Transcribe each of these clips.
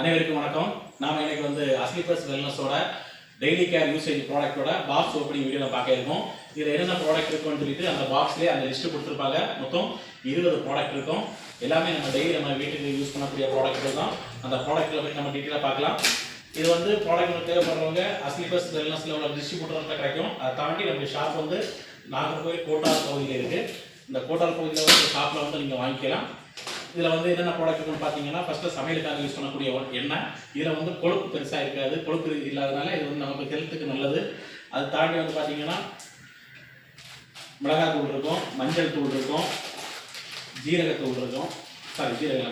அனைவருக்கும் வணக்கம். நாம இன்னைக்கு வந்து அஸ்லிபஸ் வெல்னஸோட டெய்லி கேர் யூசேஜ் ப்ராடக்ட்டோட பாக்ஸ் ஓப்பனிங் வீடியோ பார்க்க இருக்கோம். இதில் என்னென்ன ப்ராடக்ட் இருக்குன்னு சொல்லிட்டு அந்த பாக்ஸ்லேயே அந்த லிஸ்ட்டு கொடுத்துருப்பாங்க. மொத்தம் 20 ப்ராடக்ட் இருக்கும். எல்லாமே நம்ம டெய்லி நம்ம வீட்டுக்கு யூஸ் பண்ணக்கூடிய ப்ராடக்ட் தான். அந்த ப்ராடக்ட்டில் போய் நம்ம டீட்டெயிலாக பார்க்கலாம். இது வந்து ப்ராடக்ட் தேவைப்படுறவங்க அஸ்லிபஸ் வெல்னஸில் உள்ள டிஸ்ட்ரிபியூட்டர்கிட்ட கிடைக்கும். அதை தாண்டி நம்ம ஷாப் வந்து நாகர்கோவில் கோட்டார் பகுதியில் இருக்குது. இந்த கோட்டார் பகுதியில் வந்து ஷாப்பில் வந்து நீங்கள் வாங்கிக்கலாம். இதில் வந்து என்னென்ன ப்ராடக்ட் இருக்குன்னு பார்த்தீங்கன்னா, ஃபஸ்ட்டு சமையலுக்காக யூஸ் பண்ணக்கூடிய எண்ணெய். இதில் வந்து கொழுப்பு பெருசாக இருக்காது. கொழுப்பு இல்லாதனால இது வந்து நமக்கு ஹெல்த்துக்கு நல்லது. அது தாண்டி வந்து பார்த்தீங்கன்னா மிளகாய் தூள் இருக்கும், மஞ்சள் தூள் இருக்கும், ஜீரகத்தூள் இருக்கும்,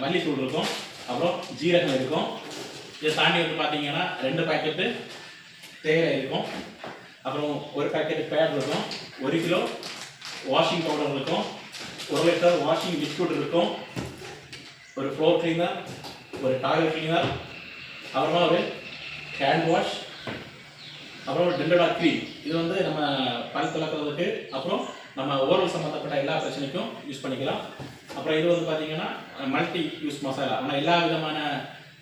மல்லித்தூள் இருக்கும், அப்புறம் ஜீரகம் இருக்கும். இதை தாண்டி வந்து பார்த்தீங்கன்னா 2 பாக்கெட்டு தேயிலை இருக்கும், அப்புறம் 1 பாக்கெட்டு பேட் இருக்கும், 1 கிலோ வாஷிங் பவுடர் இருக்கும், 1 லிட்டர் வாஷிங் லிக்விட் இருக்கும், ஒரு ஃப்ளோர் கிளீனர், ஒரு டாய்லெட் கிளீனர், அப்புறமா ஒரு ஹேண்ட் வாஷ், அப்புறம் டெண்டடா க்ரீம். இது வந்து நம்ம பல் துலக்கிறதுக்கு, அப்புறம் நம்ம ஓரல் சம்மந்தப்பட்ட எல்லா பிரச்சனைக்கும் யூஸ் பண்ணிக்கலாம். அப்புறம் இது வந்து பார்த்தீங்கன்னா மல்டி யூஸ் மசாலா. ஆனால் எல்லா விதமான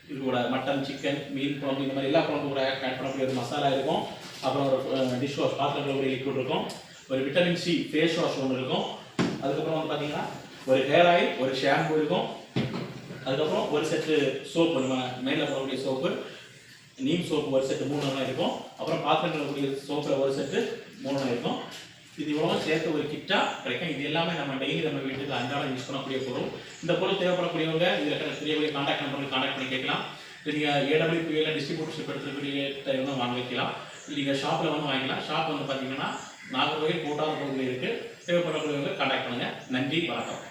இது கூட மட்டன், சிக்கன், மீன் குழம்பு, இந்த மாதிரி எல்லா குழம்பு கூட ஆட் பண்ணக்கூடிய ஒரு மசாலா இருக்கும். அப்புறம் ஒரு டிஷ் வாஷ் பாத்திரங்கள் ஒரு லிக்விட் இருக்கும், ஒரு விட்டமின் சி ஃபேஸ் வாஷ் ஒன்று இருக்கும். அதுக்கப்புறம் வந்து பார்த்தீங்கன்னா ஒரு ஹேர் ஆயில், ஒரு ஷாம்பு இருக்கும். அதுக்கப்புறம் ஒரு செட்டு சோப்பு, நம்ம மேலே போடக்கூடிய சோப்பு, நீம் சோப்பு ஒரு செட்டு 3 இருக்கும். அப்புறம் பாத்திரங்கள் இருக்கக்கூடிய சோப்பில் ஒரு செட்டு 3 இருக்கும். இது இவ்வளோ சேர்த்து ஒரு கிட்டாக கிடைக்கும். இது எல்லாமே நம்ம டெய்லி நம்ம வீட்டுக்கு அன்றாடம் யூஸ் பண்ணக்கூடிய பொருள். இந்த பொருள் தேவைப்படக்கூடியவங்க இதில் தெரியக்கூடிய கான்டாக்ட் நம்பருக்கு கான்டாக்ட் பண்ணி கேட்கலாம். நீங்கள் ஏடபிள்யூபியில் டிஸ்ட்ரிபியூட்டர்ஷிப் எடுத்துக்கூடிய வாங்க வைக்கலாம். நீங்கள் ஷாப்பில் வந்து வாங்கிக்கலாம். ஷாப் வந்து பார்த்தீங்கன்னா நாகர்கோவில் கோட்டார் பகுதியில் இருக்குது. தேவைப்படக்கூடியவங்க கான்டாக்ட் பண்ணுங்கள். நன்றி, வணக்கம்.